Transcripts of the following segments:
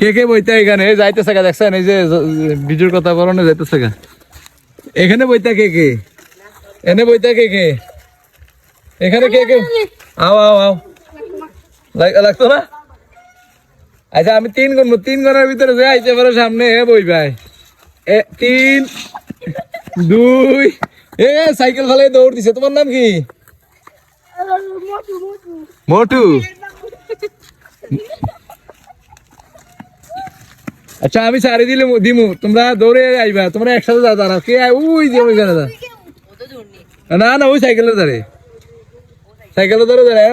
কে কে বইতা এখানে যাইতেছে গা দেখছেন এই যে বিজুর কথা বলো না যাইতেছে গা এখানে বইতা কে কে এনে বইতা কে কে এখানে কে কে আও আও আও লাগতো না আচ্ছা আমি 3 গুনবো 3 গুণের ভিতরে যে আইতে পারো সামনে বই ভাই 3 2 সাইকেল ফেলে দৌড় দিছে তোমার নাম কি মোটু আচ্ছা আমি সারি দিলে দিমু তোমরা দৌড়ে আইবা তোমরা একসাথে যাও দাঁড়াও কে ওই যে ওইখানে না না ওই সাইকেলে ধরে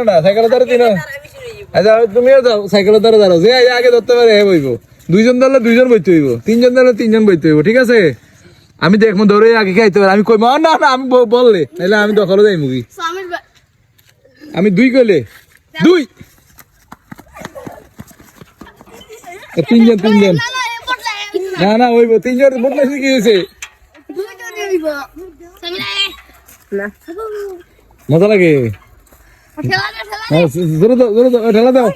না সাইকেলে ধরে দিন আচ্ছা তুমিও যাও সাইকেলে ধরে দাঁড়াও যে আগে ধরতে পারে বইব 2 জন ধরলে 2 জন বইতে হইব 3 জন ধরলে 3 জন বইতে হইব ঠিক আছে আমি দেখবো দৌড়ে আগে খাইতে পারি আমি কই না না আমি বললে তাহলে আমি দখলে যাই মুগি আমি 2 কইলে 2 3 জন না না হইব 3 জন বদলাইছে কি হইছে মজা লাগে ঠেলা দাও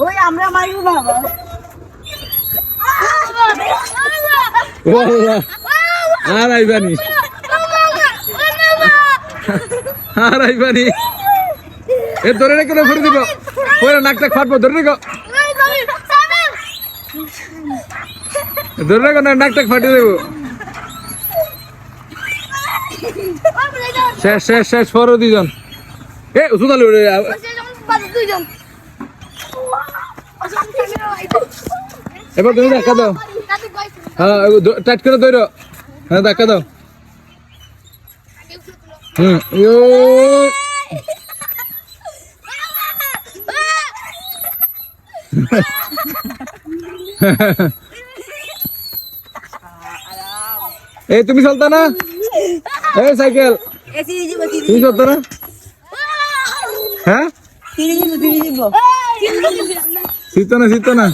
ওই আমরা মারিব বাবা আর আইবানি এ ধরে রেখে ঘুরে দিব নাকটা ফাটবো ধরে রেখো ধরে রেখো না নাকটা ফাটিয়ে দেবো শেষ পরও 2 জন সুতালি এবার তুমি ধাক্কা দাও হ্যাঁ টাইট করে ধরো হ্যাঁ ধাক্কা দাও এই তুমি চলতা না এই সাইকেল তুমি চলতা না হ্যাঁ শীত না